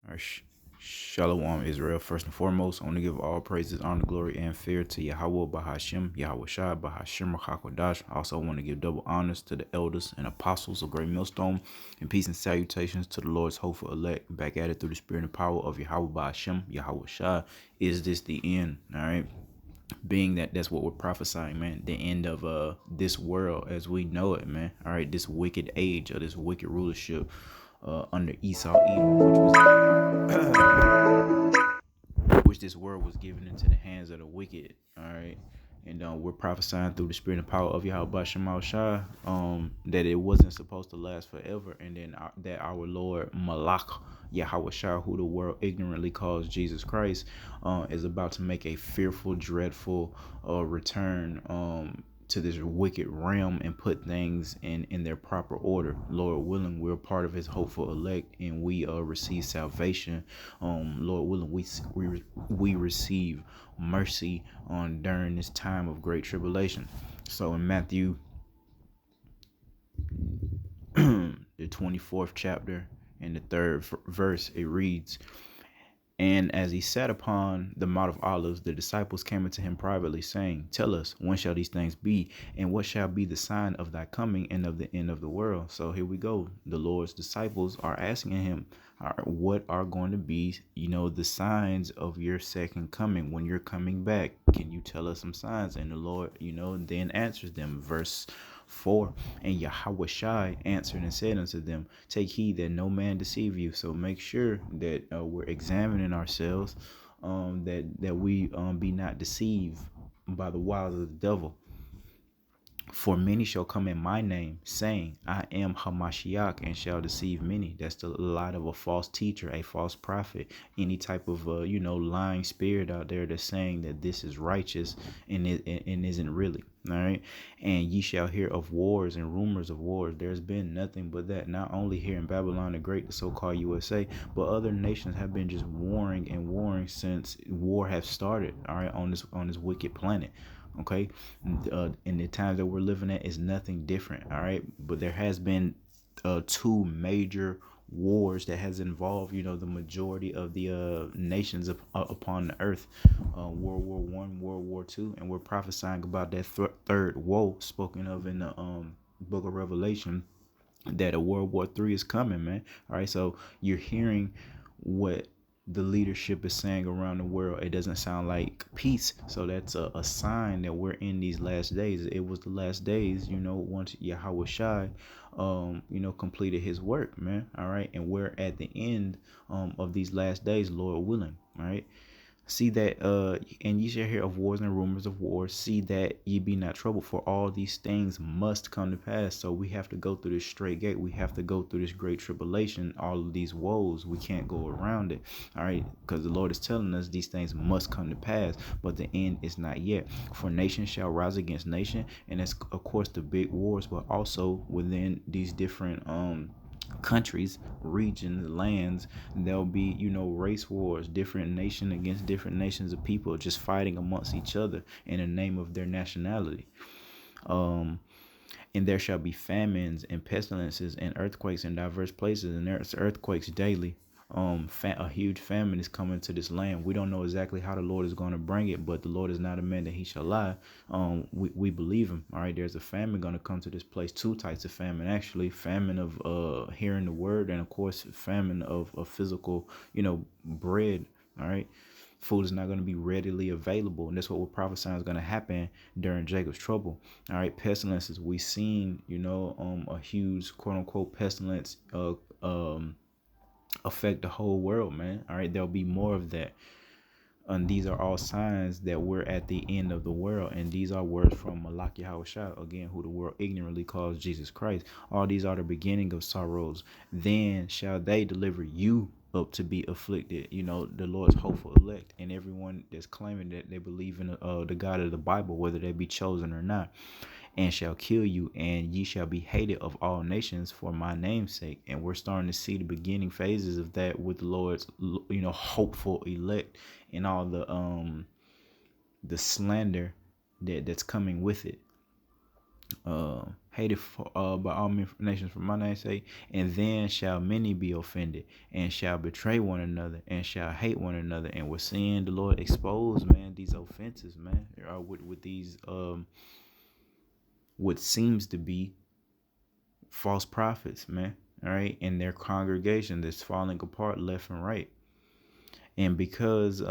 All right, Shalom, Israel. First and foremost, I want to give all praises, honor, glory, and fear to Yahweh Bahashim, Yahweh Shai, Bahashim, Hakodash. I also want to give double honors to the elders and apostles of Great Millstone, and peace and salutations to the Lord's hopeful elect, back at it through the spirit and power of Yahweh Bahashim, Yahweh Shai. Is this the end? All right. Being that that's what we're prophesying, man, the end of this world as we know it, man. All right, this wicked age or this wicked rulership under Esau Edom, which this world was given into the hands of the wicked. All right. And we're prophesying through the spirit and power of Yahweh Shema Shai that it wasn't supposed to last forever. And then that our Lord Malach Yahweh Shai, who the world ignorantly calls Jesus Christ, is about to make a fearful, dreadful return to this wicked realm and put things in their proper order. Lord willing, we're part of his hopeful elect, and we receive salvation. Lord willing, we receive mercy on during this time of great tribulation. So in Matthew the 24th chapter and the third verse, it reads, "And as he sat upon the Mount of Olives, the disciples came unto him privately, saying, Tell us, when shall these things be? And what shall be the sign of thy coming and of the end of the world?" So here we go. The Lord's disciples are asking him, what are going to be, the signs of your second coming, when you're coming back? Can you tell us some signs? And the Lord, then answers them. Verse 4, "And Yahweh Shai answered and said unto them, Take heed that no man deceive you." So make sure that we're examining ourselves, that we be not deceived by the wiles of the devil. "For many shall come in my name, saying, I am Hamashiach, and shall deceive many." That's the light of a false teacher, a false prophet, any type of lying spirit out there that's saying that this is righteous and isn't really. All right. "And ye shall hear of wars and rumors of wars." There's been nothing but that, not only here in Babylon the Great, the so-called USA, but other nations have been just warring and warring since war have started. All right, on this wicked planet. Okay. In the times that we're living at is nothing different. All right. But there has been two major wars that has involved the majority of the nations upon the earth. World War I, World War II, and we're prophesying about that third woe spoken of in the book of Revelation, that a World War III is coming, man. All right. So you're hearing what the leadership is saying around the world. It doesn't sound like peace. So that's a sign that we're in these last days. It was the last days, once Yahweh Shai completed his work, man. All right. And we're at the end of these last days, Lord willing. All right. "See that, and ye shall hear of wars and rumors of wars. See that ye be not troubled, for all these things must come to pass." So we have to go through this straight gate. We have to go through this great tribulation, all of these woes. We can't go around it. All right. Because the Lord is telling us these things must come to pass, but the end is not yet. "For nation shall rise against nation." And that's, of course, the big wars, but also within these different, countries, regions, lands, there'll be race wars, different nation against different nations of people just fighting amongst each other in the name of their nationality. "And there shall be famines and pestilences and earthquakes in diverse places." And there's earthquakes daily. A huge famine is coming to this land. We don't know exactly how the Lord is going to bring it, but the Lord is not a man that he shall lie. We believe him. All right. There's a famine going to come to this place. Two types of famine, actually: famine of hearing the word, and of course famine of physical bread. All right. Food is not going to be readily available, and that's what we're prophesying is going to happen during Jacob's trouble. All right. Pestilences, we seen a huge quote unquote pestilence affect the whole world, man. All right. There'll be more of that. And these are all signs that we're at the end of the world. And these are words from Malach Yahweh Shai, again, who the world ignorantly calls Jesus Christ. "All these are the beginning of sorrows. Then shall they deliver you up to be afflicted." The Lord's hopeful elect, and everyone that's claiming that they believe in the God of the Bible, whether they be chosen or not. "And shall kill you, and ye shall be hated of all nations for my name's sake." And we're starting to see the beginning phases of that with the Lord's hopeful elect, and all the slander that's coming with it. hated by all nations for my name's sake, and then shall many be offended, and shall betray one another, and shall hate one another. And we're seeing the Lord expose, man, these offenses, man, with these what seems to be false prophets, man. All right, and their congregation that's falling apart left and right, and because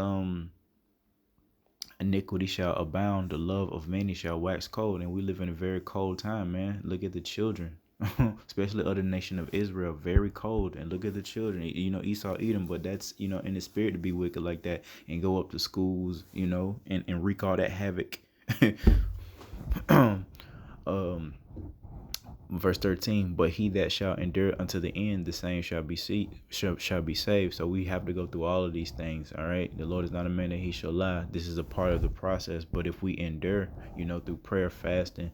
iniquity shall abound, the love of many shall wax cold. And we live in a very cold time, man. Look at the children, especially other nation of Israel, very cold. And look at the children. Esau Edom, but that's in the spirit to be wicked like that and go up to schools, and wreak all that havoc. um Verse 13, but he that shall endure unto the end, the same shall be saved. So we have to go through all of these things. All right, the Lord is not a man that he shall lie. This is a part of the process. But if we endure, through prayer, fasting,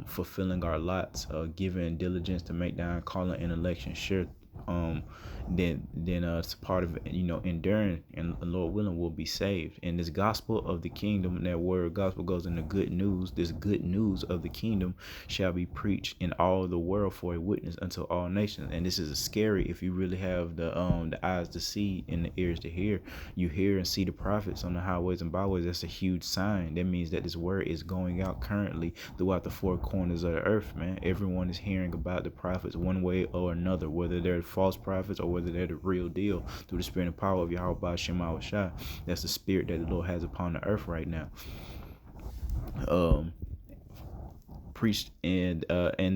fulfilling our lots, giving diligence to make down calling and election sure, then it's part of enduring, and Lord willing will be saved. And this gospel of the kingdom, and that word gospel goes into good news. This good news of the kingdom shall be preached in all the world for a witness unto all nations. And this is scary if you really have the eyes to see and the ears to hear. You hear and see the prophets on the highways and byways. That's a huge sign. That means that this word is going out currently throughout the four corners of the earth, man. Everyone is hearing about the prophets one way or another, whether they're false prophets or whether they're the real deal, through the spirit and power of Yahweh Shema Shai. That's the spirit that the Lord has upon the earth right now. Preached, and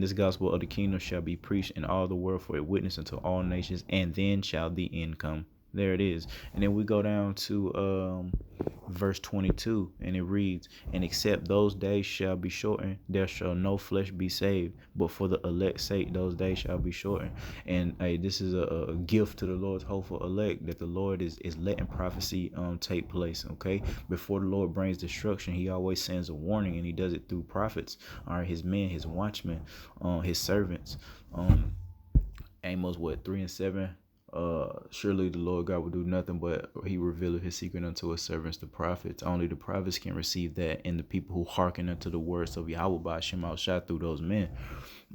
this gospel of the kingdom shall be preached in all the world for a witness unto all nations, and then shall the end come. There it is. And then we go down to verse 22, and it reads, and except those days shall be shortened, there shall no flesh be saved, but for the elect's sake those days shall be shortened. And this is a gift to the Lord's hopeful elect, that the Lord is letting prophecy take place. Okay, before the Lord brings destruction, he always sends a warning, and he does it through prophets, all right, his men, his watchmen, his servants. Amos 3:7. Surely the Lord God will do nothing, but he revealed his secret unto his servants, the prophets. Only the prophets can receive that, and the people who hearken unto the words of Yahweh by Shema Shai through those men.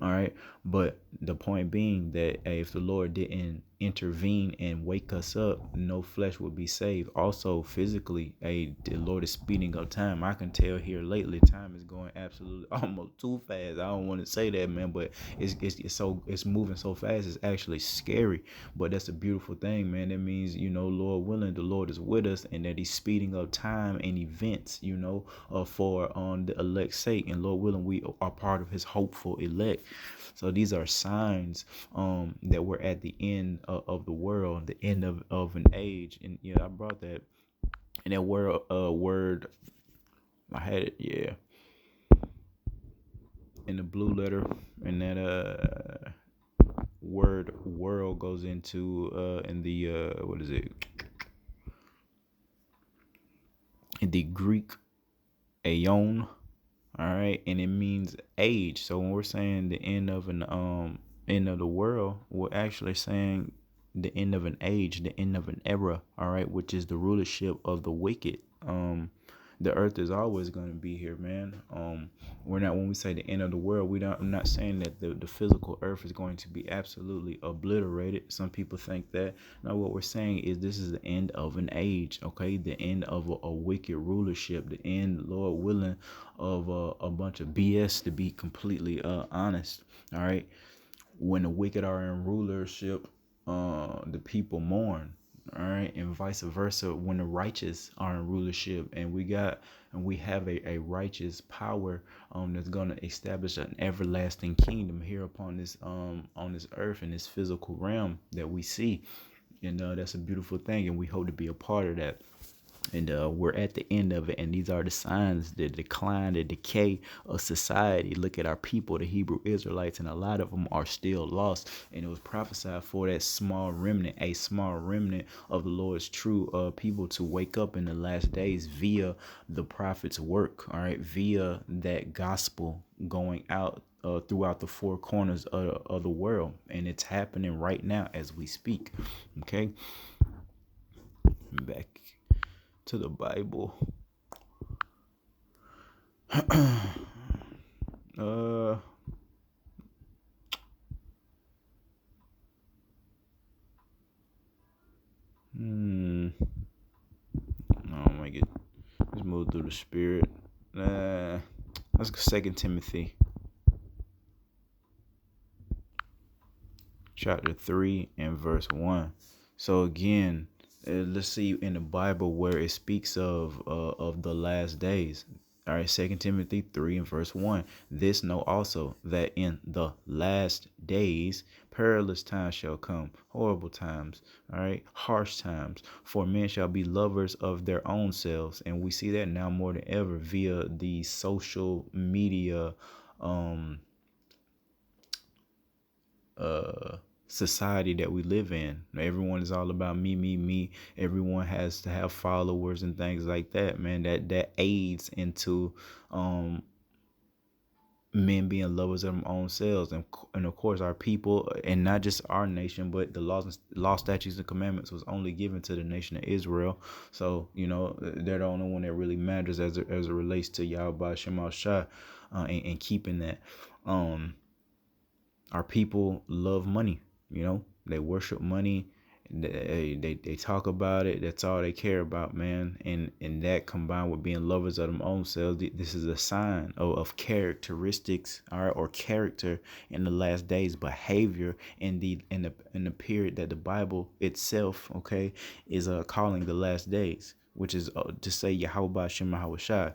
All right. But the point being that if the Lord didn't intervene and wake us up, no flesh would be saved. Also, physically, the Lord is speeding up time. I can tell here lately, time is going absolutely almost too fast. I don't want to say that, man, but it's moving so fast. It's actually scary. But that's a beautiful thing, man. That means, Lord willing, the Lord is with us, and that he's speeding up time and events, for the elect's sake. And Lord willing, we are part of his hopeful elect. So these are signs that we're at the end of the world, the end of an age. And I brought that, and that word I had it, in the blue letter, and that word world goes into in the what is it, in the Greek aeon. All right, and it means age. So when we're saying the end of end of the world, we're actually saying the end of an age, the end of an era. All right, which is the rulership of the wicked. The earth is always going to be here, man. We're not, when we say the end of the world, I'm not saying that the physical earth is going to be absolutely obliterated. Some people think that. No, what we're saying is this is the end of an age, okay? The end of a wicked rulership, the end, Lord willing, of a bunch of BS, to be completely honest. All right, when the wicked are in rulership, the people mourn. All right, and vice versa when the righteous are in rulership, and we have a righteous power that's going to establish an everlasting kingdom here upon this on this earth, in this physical realm that we see. And that's a beautiful thing, and we hope to be a part of that. And we're at the end of it, and these are the signs, the decline, the decay of society. Look at our people, the Hebrew Israelites, and a lot of them are still lost. And it was prophesied for that small remnant, a small remnant of the Lord's true people, to wake up in the last days via the prophet's work, all right, via that gospel going out throughout the four corners of the world. And it's happening right now as we speak. Okay, back to the Bible. Uh, hmm. No, make it. Let's move through the spirit. Uh, let's go 2 Timothy chapter 3 and verse 1. So again, let's see in the Bible where it speaks of the last days. All right, 2 Timothy 3 and verse 1. This know also that in the last days perilous times shall come, horrible times, all right, harsh times. For men shall be lovers of their own selves. And we see that now more than ever via the social media um uh society that we live in. Everyone is all about me, me, me. Everyone has to have followers and things like that, man. That aids into um men being lovers of their own selves, and of course our people, and not just our nation, but the law, statutes, and commandments was only given to the nation of Israel. So they're the only one that really matters as it relates to Yahweh Shema Shah, and keeping that. Um, our people love money. They worship money. They talk about it. That's all they care about, man. And that combined with being lovers of their own selves, this is a sign of characteristics, all right, or character in the last days, behavior in the period that the Bible itself, okay, is calling the last days, which is to say Yahweh Shem Shai.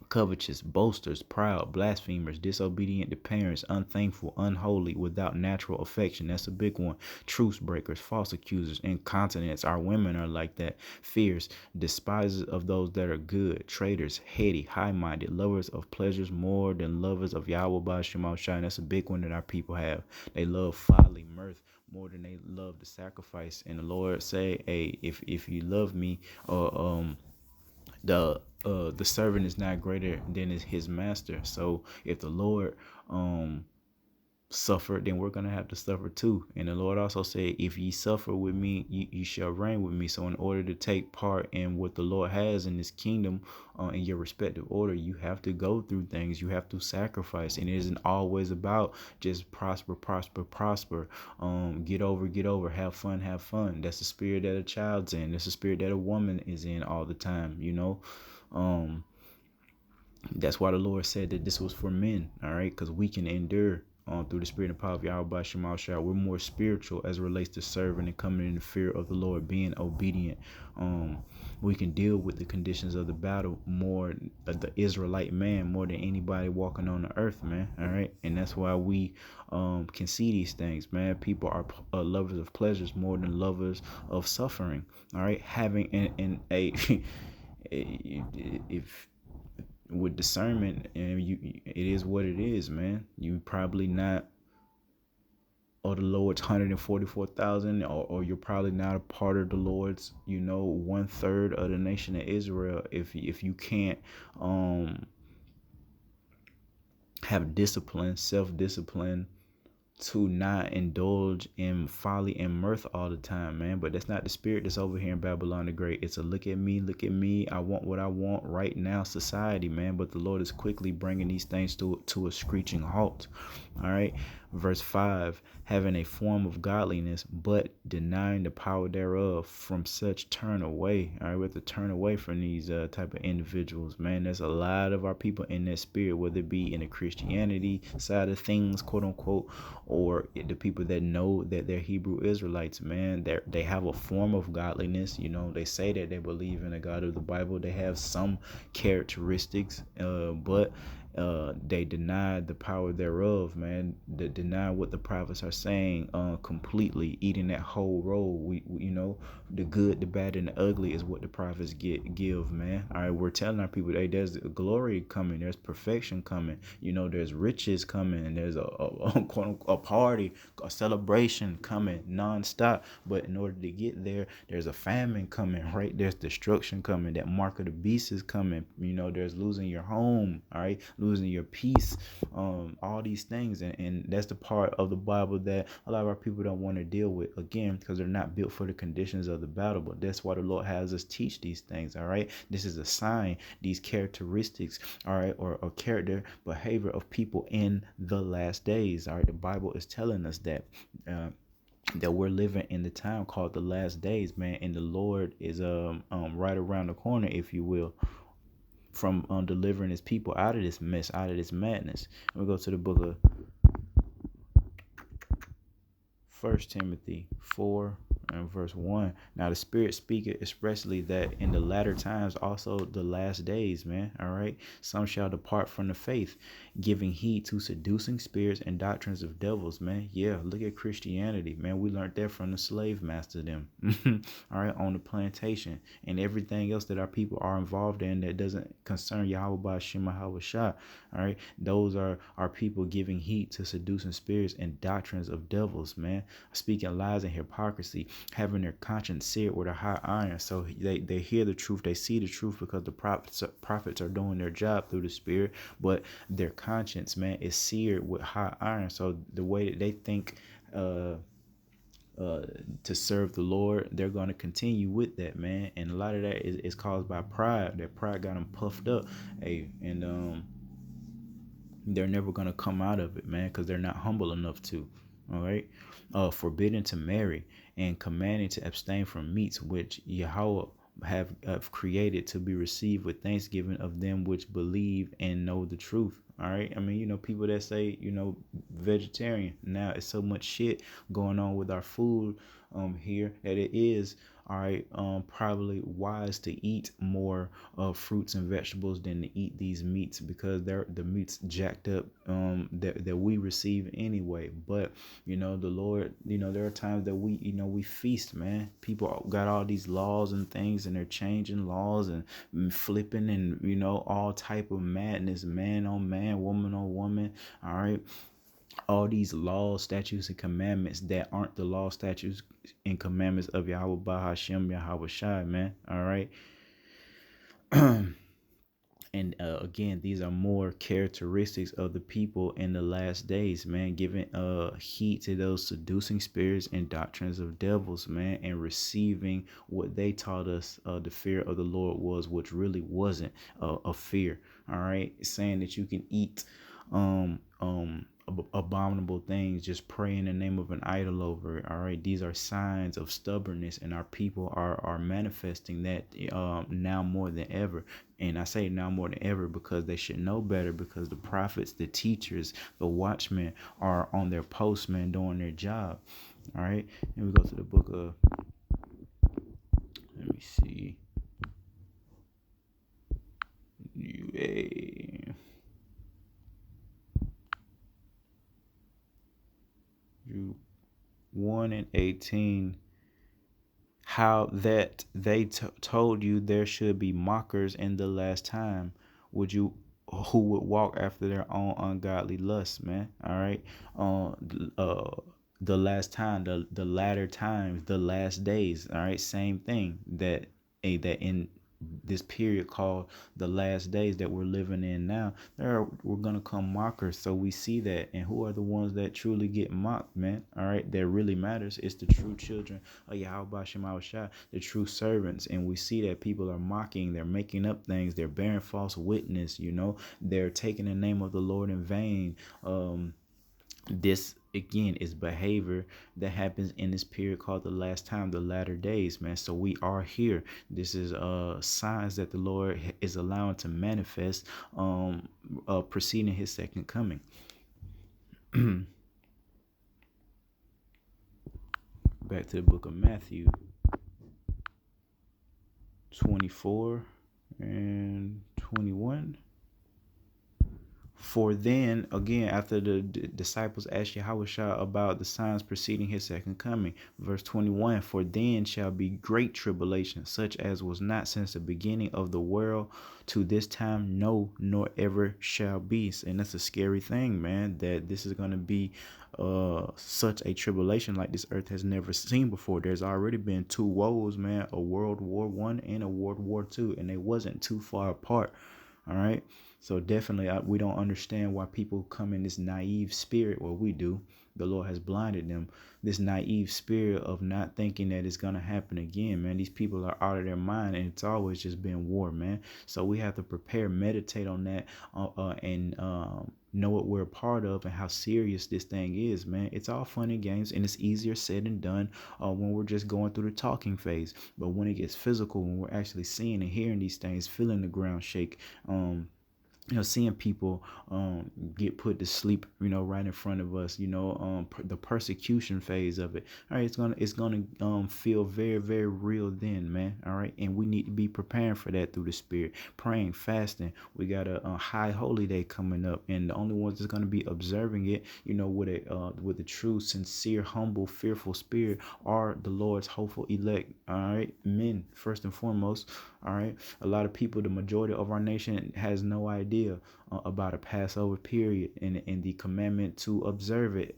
Covetous, boasters, proud, blasphemers, disobedient to parents, unthankful, unholy, without natural affection. That's a big one. Truce breakers, false accusers, incontinents. Our women are like that. Fierce, despisers of those that are good, traitors, heady, high-minded, lovers of pleasures more than lovers of Yahweh by Shemal Shai. That's a big one that our people have. They love folly, mirth, more than they love the sacrifice. And the Lord say, hey, if you love me, or the servant is not greater than his master. So if the Lord suffered, then we're gonna have to suffer too. And the Lord also said, if ye suffer with me, you shall reign with me. So in order to take part in what the Lord has in this kingdom, in your respective order, you have to go through things. You have to sacrifice. And it isn't always about just prosper, prosper, prosper, get over, have fun. That's the spirit that a child's in. That's the spirit that a woman is in all the time. um that's why the Lord said that this was for men, all right, because we can endure through the spirit and power of Yahweh Shemal Shah. We're more spiritual as it relates to serving and coming in the fear of the Lord, being obedient. We can deal with the conditions of the battle more, the Israelite man, more than anybody walking on the earth, man. All right, and that's why we can see these things, man. People are lovers of pleasures more than lovers of suffering. All right, having in a if with discernment, and it is what it is, man. You probably not of the Lord's 144,000, or you're probably not a part of the Lord's 1/3 of the nation of Israel if you can't have discipline, self-discipline, to not indulge in folly and mirth all the time, man. But that's not the spirit that's over here in Babylon the Great. It's a look at me, I want what I want right now society, man. But the Lord is quickly bringing these things to a screeching halt. All right. Verse 5, having a form of godliness, but denying the power thereof. From such turn away. All right, we have to turn away from these type of individuals, man. There's a lot of our people in that spirit, whether it be in the Christianity side of things, quote unquote, or the people that know that they're Hebrew Israelites, man. They have a form of godliness. They say that they believe in the God of the Bible. They have some characteristics, but they deny the power thereof, man. They deny what the prophets are saying completely, eating that whole roll. We the good, the bad, and the ugly is what the prophets give, man. All right, we're telling our people, hey, there's glory coming, there's perfection coming, there's riches coming, and there's a quote unquote a party, a celebration coming nonstop. But in order to get there, there's a famine coming, right? There's destruction coming. That mark of the beast is coming. There's losing your home, all right, losing your peace, all these things. And that's the part of the Bible that a lot of our people don't want to deal with, again, because they're not built for the conditions of the battle. But that's why the Lord has us teach these things. All right, this is a sign, these characteristics, all right, or character behavior of people in the last days. All right, the Bible is telling us that that we're living in the time called the last days, man, and the Lord is right around the corner, if you will, from delivering his people out of this mess, out of this madness. We go to the book of First Timothy 4 and verse 1. Now the Spirit speaketh expressly that in the latter times also the last days, man. All right. Some shall depart from the faith, giving heed to seducing spirits and doctrines of devils, man. Yeah, look at Christianity, man. We learned that from the slave master them. All right, on the plantation and everything else that our people are involved in that doesn't concern Yahweh by Shema Hawashah. All right, those are our people giving heed to seducing spirits and doctrines of devils, man. Speaking lies and hypocrisy, having their conscience seared with a hot iron. So they hear the truth, they see the truth because the prophets are doing their job through the Spirit, but their conscience, man, is seared with hot iron. So the way that they think to serve the Lord, they're going to continue with that, man. And a lot of that is caused by pride. That pride got them puffed up, hey, and they're never going to come out of it, man, because they're not humble enough to. All right, forbidden to marry and commanding to abstain from meats which Yahweh have created to be received with thanksgiving of them which believe and know the truth. All right, I mean, people that say, vegetarian, now it's so much shit going on with our food here that it is, all right, probably wise to eat more fruits and vegetables than to eat these meats, because they're the meats jacked up that we receive anyway. But the Lord, there are times that we feast, man. People got all these laws and things, and they're changing laws and flipping and all type of madness, man on man, woman on woman. All right, all these laws, statutes, and commandments that aren't the law, statutes, and commandments of Yahweh Bahashem Yahweh Shai, man. All right. And again, these are more characteristics of the people in the last days, man, giving heed to those seducing spirits and doctrines of devils, man, and receiving what they taught us the fear of the Lord was, which really wasn't a fear. All right, saying that you can eat abominable things, just pray in the name of an idol over it. All right, these are signs of stubbornness, and our people are manifesting that now more than ever. And I say now more than ever because they should know better, because the prophets, the teachers, the watchmen are on their post, man, doing their job. All right, and we go to the book of, let me see, UA 1 and 18, how that they told you there should be mockers in the last time, who would walk after their own ungodly lusts, man. All right, the last time, the latter times, the last days. All right, same thing, that in this period called the last days that we're living in now, we're gonna come mockers. So we see that, and who are the ones that truly get mocked, man? All right, that really matters. It's the true children of Yahweh Shema Shah, the true servants. And we see that people are mocking, they're making up things, they're bearing false witness, they're taking the name of the Lord in vain. This again is behavior that happens in this period called the last time, the latter days, man. So we are here. This is signs that the Lord is allowing to manifest preceding his second coming. Back to the book of Matthew 24 and 21. For then, again, after the disciples asked Yahushua about the signs preceding his second coming, verse 21, for then shall be great tribulation, such as was not since the beginning of the world to this time, no, nor ever shall be. And that's a scary thing, man, that this is going to be such a tribulation like this earth has never seen before. There's already been two woes, man, a World War I and a World War II, and they wasn't too far apart. All right. So definitely, we don't understand why people come in this naive spirit. Well, we do. The Lord has blinded them. This naive spirit of not thinking that it's gonna happen again, man. These people are out of their mind, and it's always just been war, man. So we have to prepare, meditate on that, and know what we're a part of and how serious this thing is, man. It's all fun and games, and it's easier said than done when we're just going through the talking phase. But when it gets physical, when we're actually seeing and hearing these things, feeling the ground shake, seeing people get put to sleep, right in front of us, the persecution phase of it. All right, it's gonna feel very, very real then, man. All right, and we need to be preparing for that through the Spirit, praying, fasting. We got a high holy day coming up, and the only ones that's gonna be observing it, with a true, sincere, humble, fearful spirit are the Lord's hopeful elect. All right, men first and foremost. All right, a lot of people, the majority of our nation, has no idea about a Passover period and the commandment to observe it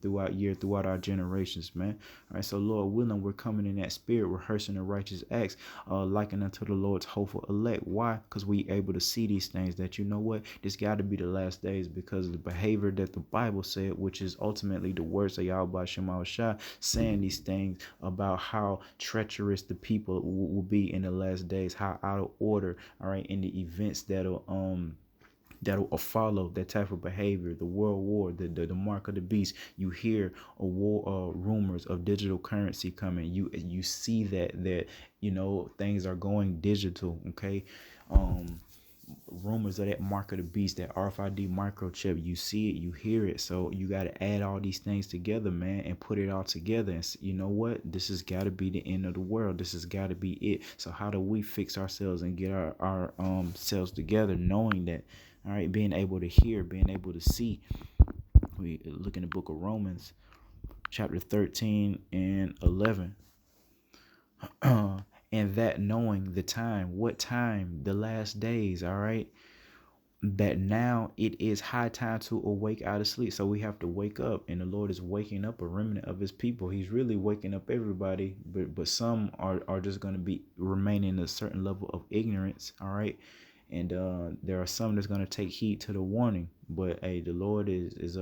throughout our generations, man. All right, so Lord willing, we're coming in that spirit, rehearsing the righteous acts, likened unto the Lord's hopeful elect. Why? Because we able to see these things that, what, this got to be the last days, because of the behavior that the Bible said, which is ultimately the words of Yahweh Shema Shah, saying these things about how treacherous the people will be in the last days, how out of order, all right, in the events that'll follow that type of behavior, the world war, the mark of the beast. You hear a war, rumors of digital currency coming. You see that things are going digital. Okay, rumors of that mark of the beast, that RFID microchip. You see it, you hear it. So you got to add all these things together, man, and put it all together. And you know what? This has got to be the end of the world. This has got to be it. So how do we fix ourselves and get our selves together, knowing that, all right, being able to hear, being able to see. We look in the book of Romans, chapter 13 and 11. And that knowing the time, what time, the last days, all right, that now it is high time to awake out of sleep. So we have to wake up, and the Lord is waking up a remnant of his people. He's really waking up everybody, but some are just going to be remaining a certain level of ignorance, all right. And there are some that's going to take heed to the warning. But hey, the Lord is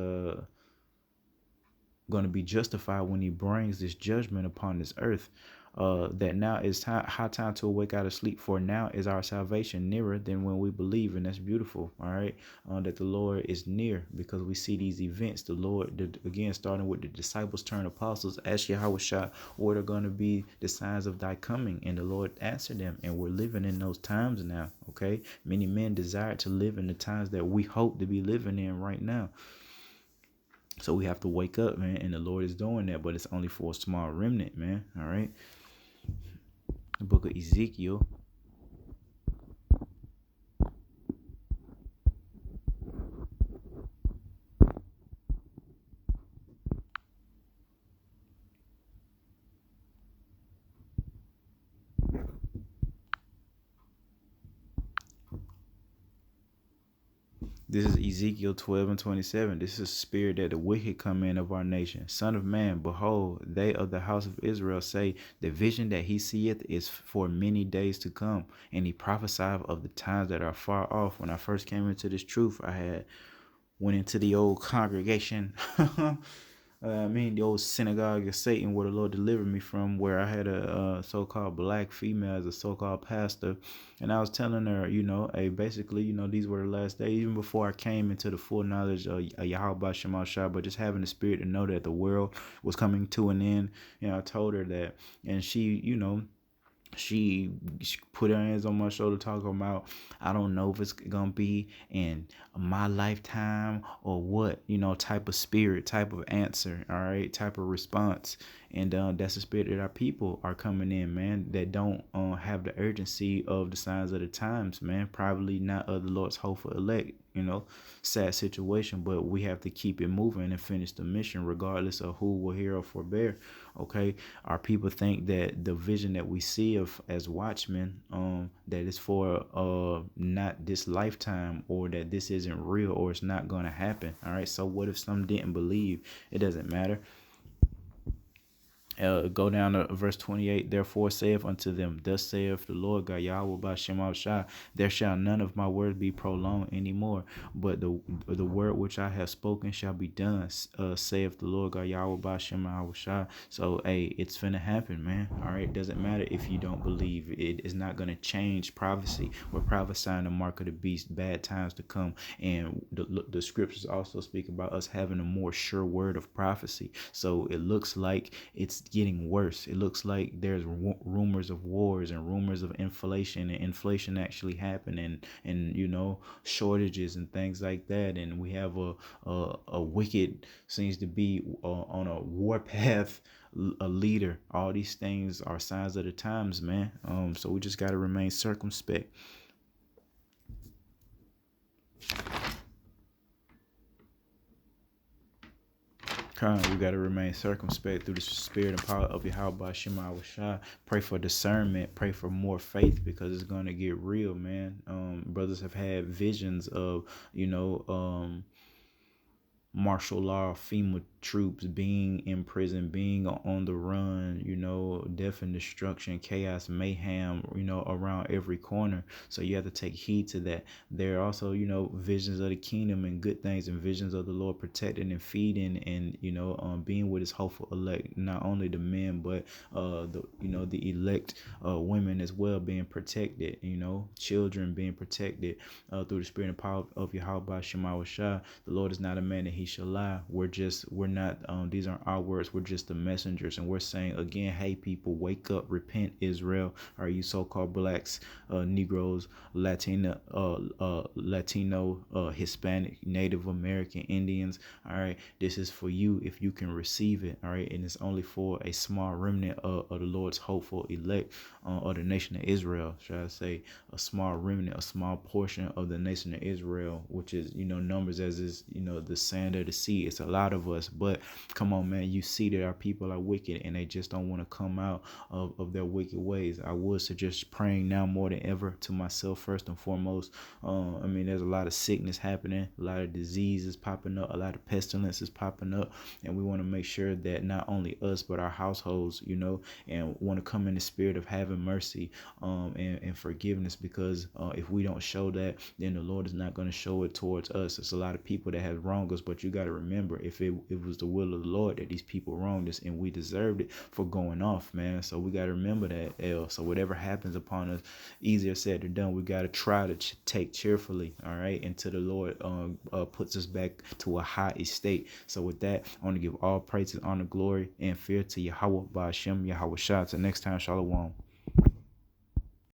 going to be justified when he brings this judgment upon this earth. That now is high time to awake out of sleep, for now is our salvation nearer than when we believe. And that's beautiful. All right, that the Lord is near, because we see these events. The Lord, again, starting with the disciples turned apostles, asked Yahweh Shah, what are going to be the signs of thy coming? And the Lord answered them, and we're living in those times now. Okay, many men desire to live in the times that we hope to be living in right now. So we have to wake up, man, and the Lord is doing that, but it's only for a small remnant, man. All right. The book of Ezekiel. This is Ezekiel 12 and 27. This is the spirit that the wicked come in of our nation. Son of man, behold, they of the house of Israel say, the vision that he seeth is for many days to come. And he prophesied of the times that are far off. When I first came into this truth, I went into the old congregation. The old synagogue of Satan, where the Lord delivered me from, where I had a so-called black female as a so-called pastor. And I was telling her, hey, basically, these were the last days, even before I came into the full knowledge of Yahweh Shema Shah, but just having the spirit to know that the world was coming to an end. I told her that, and she put her hands on my shoulder talking about, I don't know if it's gonna be in my lifetime or what, type of spirit, type of answer, all right, type of response. And that's the spirit that our people are coming in, man, that don't have the urgency of the signs of the times, man. Probably not of the Lord's hopeful elect. Sad situation, but we have to keep it moving and finish the mission regardless of who will hear or forbear. Okay, our people think that the vision that we see of as watchmen, that is for not this lifetime, or that this isn't real, or it's not gonna happen. All right, so what if some didn't believe? It doesn't matter. Go down to verse 28. Therefore saith unto them, thus saith the Lord God Yahweh by Shema Shai, there shall none of my words be prolonged anymore, but the word which I have spoken shall be done, saith the Lord God Yahweh by Shema Shai. So hey, it's finna happen, man. All right, doesn't matter if you don't believe. It is not gonna change prophecy. We're prophesying the mark of the beast, bad times to come, and the scriptures also speak about us having a more sure word of prophecy. So it looks like it's getting worse. It looks like there's rumors of wars and rumors of inflation, and inflation actually happening, and shortages and things like that. And we have a wicked, seems to be on a war path, a leader. All these things are signs of the times, man. So we just got to remain circumspect. We got to remain circumspect through the spirit and power of Yahweh Shema Shai. Pray for discernment. Pray for more faith, because it's going to get real, man. Brothers have had visions of, martial law, FEMA troops being in prison, being on the run, death and destruction, chaos, mayhem, around every corner. So you have to take heed to that. There are also, visions of the kingdom and good things, and visions of the Lord protecting and feeding, and, being with his hopeful elect, not only the men, but the elect women as well, being protected, children being protected through the spirit and power of Yahweh Shema Shai. The Lord is not a man that he shall lie. We're not, these aren't our words. We're just the messengers. And we're saying again, hey, people, wake up, repent, Israel. Are you so-called blacks, Negroes, Latino, Hispanic, Native American, Indians? All right, this is for you if you can receive it. All right, and it's only for a small remnant of the Lord's hopeful elect, of the nation of Israel. Should I say a small remnant, a small portion of the nation of Israel, which is, numbers as is, the sand of the sea. It's a lot of us, but come on, man, you see that our people are wicked, and they just don't want to come out of their wicked ways. I would suggest praying now more than ever to myself first and foremost. There's a lot of sickness happening, a lot of diseases popping up, a lot of pestilences popping up, and we want to make sure that not only us but our households, and want to come in the spirit of having mercy and forgiveness, because if we don't show that, then the Lord is not going to show it towards us. It's a lot of people that have wronged us, but you got to remember, if it was the will of the Lord that these people wronged us, and we deserved it for going off, man. So we got to remember that, L. So whatever happens upon us, easier said than done. We got to try to take cheerfully, all right, until the Lord puts us back to a high estate. So with that, I want to give all praises, honor, glory, and fear to Yahweh by Hashem, Yahweh Shah. Till next time, Shalom.